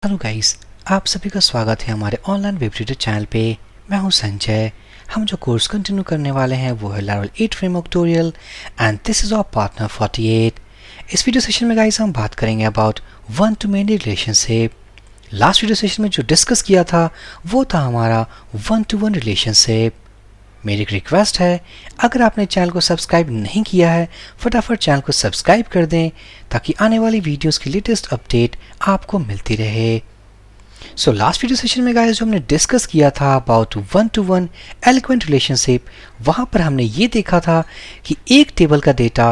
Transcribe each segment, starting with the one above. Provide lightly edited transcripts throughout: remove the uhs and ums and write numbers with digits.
Hello guys, आप सभी का स्वागत है हमारे ऑनलाइन वेब ट्यूटर चैनल पे। मैं हूं संजय। हम जो कोर्स कंटिन्यू करने वाले हैं वो है Laravel 8 framework tutorial and this is our partner 48। इस वीडियो सेशन में गाइस हम बात करेंगे about one to many relationship. Last video session में जो डिस्कस किया था वो था हमारा वन टू वन रिलेशनशिप। मेरी एक रिक्वेस्ट है, अगर आपने चैनल को सब्सक्राइब नहीं किया है फटाफट चैनल को सब्सक्राइब कर दें ताकि आने वाली वीडियोस की लेटेस्ट अपडेट आपको मिलती रहे। सो लास्ट वीडियो सेशन में गाइस जो हमने डिस्कस किया था about one to one eloquent relationship, वहां पर हमने ये देखा था कि एक टेबल का data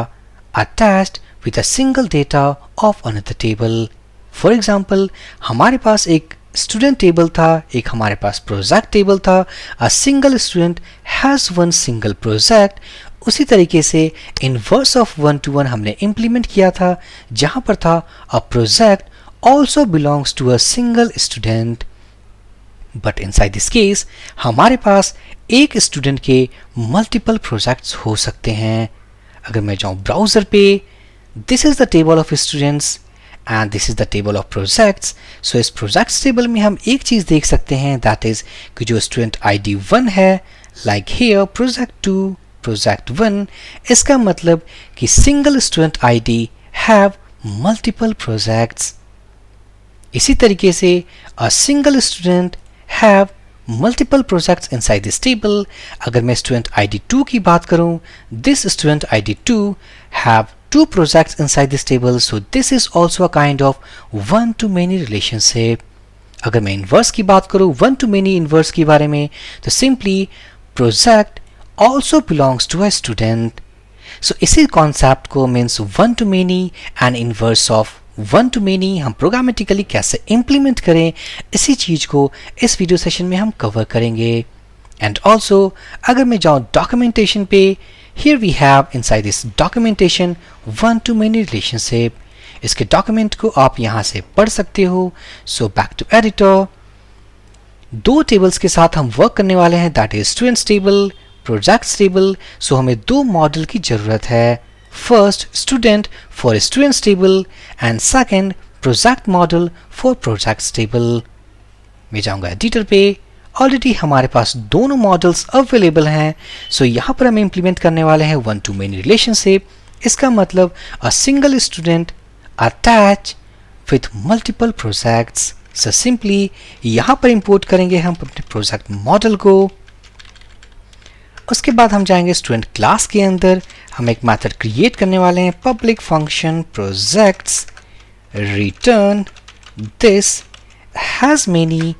attached with a single data of another table. For example हमारे पास एक स्टूडेंट टेबल था, एक हमारे पास प्रोजेक्ट टेबल था। अ single student has one single project. उसी तरीके से inverse of one to one हमने इंप्लीमेंट किया था जहां पर था a project also belongs to a single student, but inside this case हमारे पास एक स्टूडेंट के मल्टीपल प्रोजेक्ट्स हो सकते हैं। अगर मैं जाऊं ब्राउजर पे, this is the table of students and this is the table of projects. So इस प्रोजेक्ट्स टेबल में हम एक चीज देख सकते हैं, दैट इज कि जो स्टूडेंट ID 1 है, लाइक हियर प्रोजेक्ट 2 प्रोजेक्ट 1, इसका मतलब कि single student ID have multiple projects. इसी तरीके से अ single student have multiple projects inside this table. अगर मैं स्टूडेंट ID 2 की बात करूं, this student ID 2 have two projects inside this table, so this is also a kind of one to many relationship. अगर मैं inverse की बात करूं, one to many inverse के बारे में, तो simply project also belongs to a student. So इसी concept को means one to many and inverse of one to many हम प्रोग्रामेटिकली कैसे implement करें, इसी चीज को इस वीडियो सेशन में हम कवर करेंगे। एंड ऑल्सो अगर मैं जाऊं डॉक्यूमेंटेशन पे, here we have inside this documentation one to many relationship. इसके डॉक्यूमेंट को आप यहाँ से पढ़ सकते हो। सो बैक टू एडिटर, दो टेबल्स के साथ हम वर्क करने वाले हैं, that is students table, projects table. So हमें दो मॉडल की जरूरत है, first student for students table and second project model for projects table. मैं जाऊंगा एडिटर पे, ऑलरेडी हमारे पास दोनों मॉडल्स अवेलेबल हैं। सो यहाँ पर हम इंप्लीमेंट करने वाले हैं वन टू मेनी रिलेशनशिप। इसका मतलब अ single student attach with multiple projects. So simply यहाँ पर इंपोर्ट करेंगे हम अपने प्रोजेक्ट मॉडल को। उसके बाद हम जाएंगे स्टूडेंट क्लास के अंदर, हम एक मेथड क्रिएट करने वाले हैं, public function projects return this has many.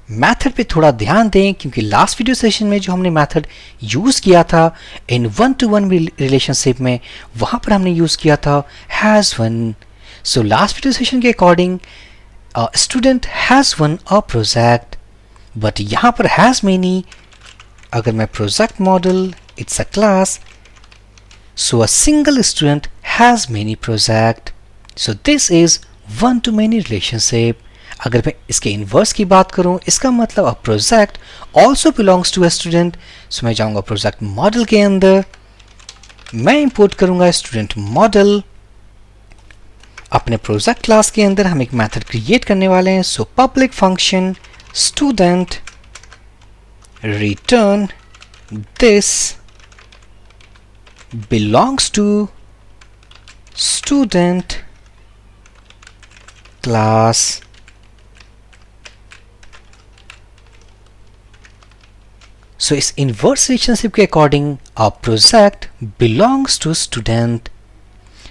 Method पे थोड़ा ध्यान दें क्योंकि लास्ट वीडियो सेशन में जो हमने मेथड यूज किया था in one to one relationship में, वहां पर हमने यूज किया था has one. So last video session के according student has one a project, but यहां पर हैज मेनी। अगर मैं project model, it's a class, so a single student has many project. So this is one to many relationship. अगर मैं इसके inverse की बात करूं, इसका मतलब a project also belongs to a student. So मैं जाऊंगा प्रोजेक्ट मॉडल के अंदर, मैं इंपोर्ट करूंगा स्टूडेंट मॉडल। अपने प्रोजेक्ट क्लास के अंदर हम एक मेथड क्रिएट करने वाले हैं। So public function student return this belongs to student class. So इस इनवर्स रिलेशनशिप के according a project belongs to student.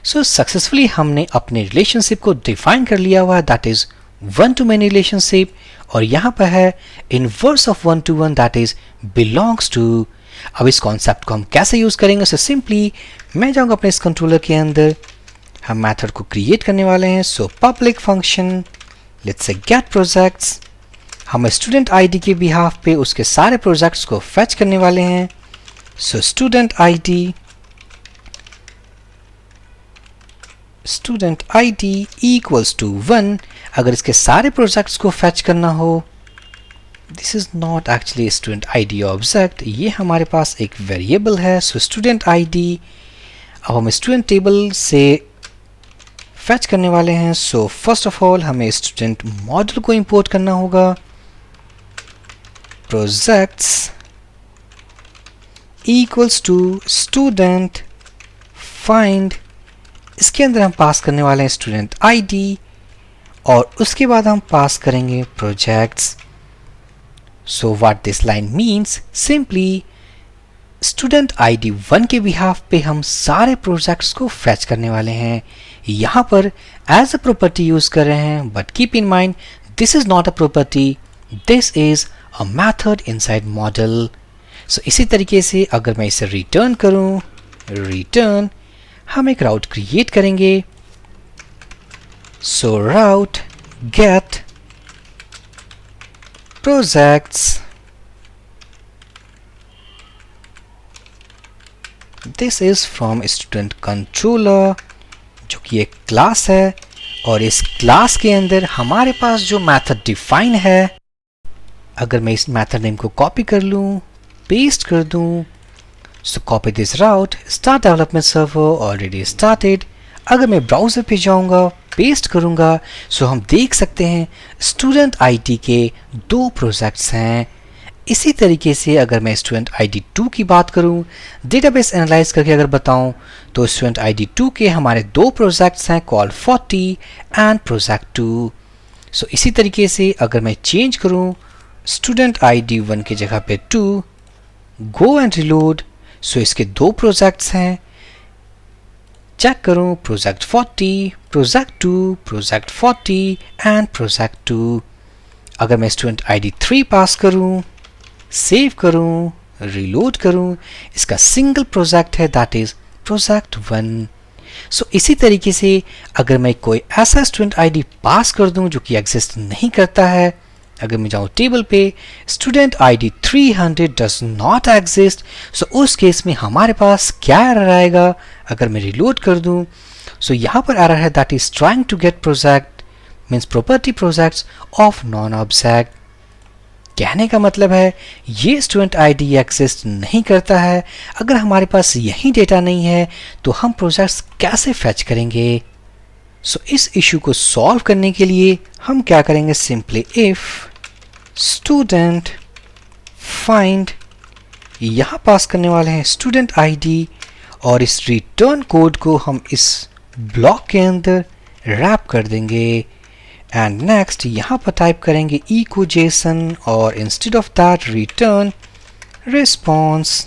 So successfully हमने अपने रिलेशनशिप को डिफाइन कर लिया हुआ है, that is one to many relationship. और यहाँ पर है inverse of one to one, that is belongs to. अब इस कॉन्सेप्ट को हम कैसे यूज करेंगे? सो सिंपली मैं जाऊंगा अपने इस कंट्रोलर के अंदर, हम मेथड को क्रिएट करने वाले हैं। So public function let's say get projects, हम स्टूडेंट ID के बिहाफ पे उसके सारे प्रोजेक्ट्स को फेच करने वाले हैं। So student ID equals to 1। अगर इसके सारे प्रोजेक्ट्स को फेच करना हो, this is not actually student ID object, ये हमारे पास एक वेरिएबल है। सो स्टूडेंट ID, अब हम स्टूडेंट टेबल से फेच करने वाले हैं। सो फर्स्ट ऑफ ऑल हमें स्टूडेंट मॉड्यूल को इंपोर्ट करना होगा। Projects equals to student find, इसके अंदर हम पास करने वाले हैं स्टूडेंट आईडी और उसके बाद हम पास करेंगे projects. So what this line means, simply student ID 1 के बिहाफ पे हम सारे प्रोजेक्ट्स को फेच करने वाले हैं। यहाँ पर एज अ प्रॉपर्टी यूज कर रहे हैं, but keep in mind this is not a property, this is a method inside model. So इसी तरीके से अगर मैं इसे रिटर्न करूं, रिटर्न, हम एक राउट क्रिएट करेंगे। So route get projects, this is from student controller, जो कि एक क्लास है और इस क्लास के अंदर हमारे पास जो मेथड डिफाइन है, अगर मैं इस मेथड नेम को कॉपी कर लूं, पेस्ट कर दूं, सो copy this route, start development server already started. अगर मैं ब्राउजर पे जाऊंगा, पेस्ट करूंगा, सो हम देख सकते हैं स्टूडेंट आईडी के 2 प्रोजेक्ट्स हैं। इसी तरीके से अगर मैं स्टूडेंट आईडी 2 की बात करूं, डेटाबेस एनालाइज करके अगर बताऊं, तो स्टूडेंट आईडी 2 के हमारे 2 प्रोजेक्ट्स हैं, कॉल 40 एंड प्रोजेक्ट 2। सो इसी तरीके से अगर मैं चेंज करूं स्टूडेंट आईडी 1 की जगह पे 2, गो एंड रिलोड, सो इसके 2 प्रोजेक्ट्स हैं, चेक करूं project 40, project 2, project 40 and project 2। अगर मैं स्टूडेंट आईडी 3 पास करूं, सेव करूं, रिलोड करूं, इसका सिंगल प्रोजेक्ट है, दैट इज प्रोजेक्ट 1। सो इसी तरीके से अगर मैं कोई ऐसा स्टूडेंट आईडी पास कर दूं जो कि एग्जिस्ट नहीं करता है, अगर मैं जाऊं टेबल पे, student ID 300 does not exist, so उस केस में हमारे पास क्या एरर आएगा। अगर मैं रिलोड कर दूं, सो यहाँ पर एरर है, that is trying to get project means property projects of non object. कहने का मतलब है ये स्टूडेंट आईडी एग्जिस्ट नहीं करता है। अगर हमारे पास यही डेटा नहीं है तो हम प्रोजेक्ट्स कैसे फेच करेंगे। सो इस इशू को सॉल्व करने के लिए हम क्या करेंगे, सिंपली इफ स्टूडेंट फाइंड, यहाँ पास करने वाले हैं स्टूडेंट आईडी और इस रिटर्न कोड को हम इस ब्लॉक के अंदर रैप कर देंगे। एंड नेक्स्ट यहाँ पर टाइप करेंगे echo JSON और instead of that return response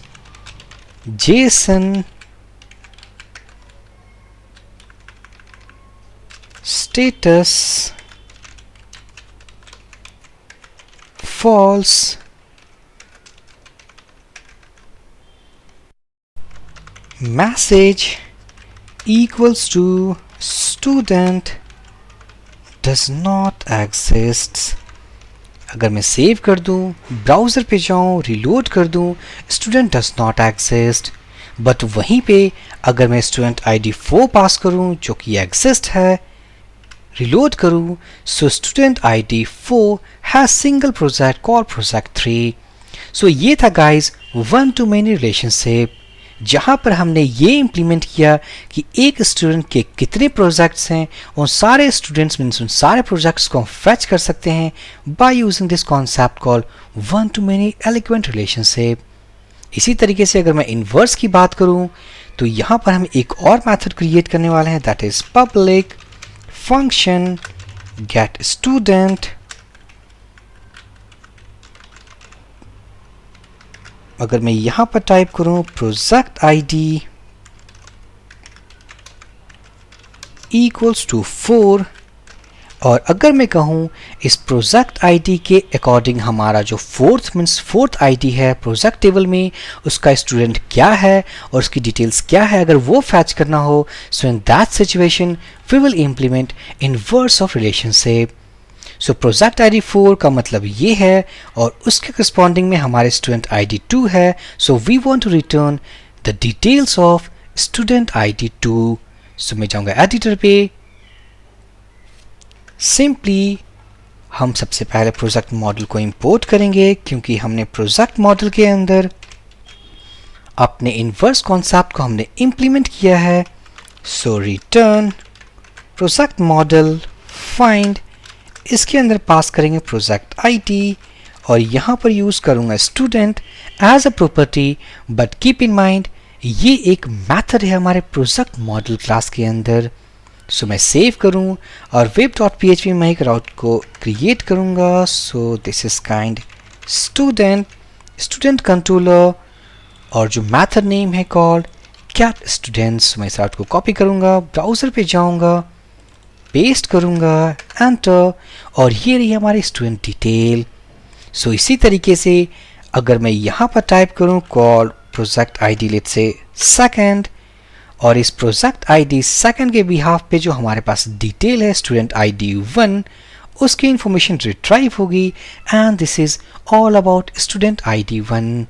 JSON status false message equals to student does not exist। अगर मैं सेव कर दूं, ब्राउज़र पे जाऊं, रिलोड कर दूं, student does not exist. But वहीं पे अगर मैं स्टूडेंट आईडी 4 पास करूं जो कि एग्जिस्ट है, रिलोड करूं, so student ID 4 has single project call project 3। सो ये था guys one to many relationship, जहाँ पर हमने ये इम्प्लीमेंट किया कि एक स्टूडेंट के कितने प्रोजेक्ट्स हैं, उन सारे स्टूडेंट्स मीन्स उन सारे प्रोजेक्ट्स को हम फेच कर सकते हैं by using this concept called one to many eloquent relationship. इसी तरीके से अगर मैं इन्वर्स की बात करूं तो यहाँ पर हम एक और मेथड क्रिएट करने वाले हैं, that is public function get student. अगर मैं यहाँ पर टाइप करूं प्रोजेक्ट आईडी इक्वल्स टू 4 और अगर मैं कहूं इस प्रोजेक्ट आईडी के अकॉर्डिंग हमारा जो फोर्थ आईडी है प्रोजेक्ट टेबल में, उसका स्टूडेंट क्या है और उसकी डिटेल्स क्या है, अगर वो फैच करना हो, so in that situation we will implement inverse of relationship. So project ID 4 का मतलब ये है और उसके करस्पॉन्डिंग में हमारे स्टूडेंट आईडी 2 है, so we want to return the details of student ID 2। So मैं जाऊंगा एडिटर पे, सिंपली हम सबसे पहले प्रोजेक्ट मॉडल को इंपोर्ट करेंगे क्योंकि हमने प्रोजेक्ट मॉडल के अंदर अपने इनवर्स कॉन्सेप्ट को हमने इंप्लीमेंट किया है। सो रिटर्न प्रोजेक्ट मॉडल फाइंड, इसके अंदर पास करेंगे प्रोजेक्ट आईडी और यहाँ पर यूज़ करूँगा student as a property, but keep in mind ये एक मेथड है हमारे प्रोजेक्ट मॉडल क्लास के अंदर। सो मैं सेव करूँ और web.php में मैं एक राउट को क्रिएट करूँगा। सो this is kind student controller और जो मेथड नेम है कॉल्ड कैट स्टूडेंट्स। मैं इस राउट को कॉपी करूँगा, ब्राउज़र पे जाऊँगा, पेस्ट करूँगा, एंटर, और ये रही हमारी स्टूडेंट डिटेल। सो इसी तरीके से अगर मैं यहाँ पर टाइप करूँ call project ID let's say second, और इस प्रोजेक्ट आईडी सेकंड के बिहाफ पे जो हमारे पास डिटेल है स्टूडेंट आईडी 1, उसकी इंफॉर्मेशन रिट्राइव होगी and this is all about student ID 1।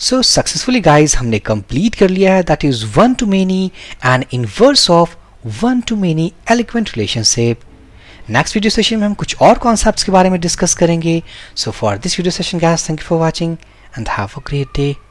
So successfully guys हमने कंप्लीट कर लिया है, that is one to many and inverse of one to many eloquent relationship. Next video session में हम कुछ और कॉन्सेप्ट्स के बारे में डिस्कस करेंगे। So for this video session guys, thank you for watching and have a great day.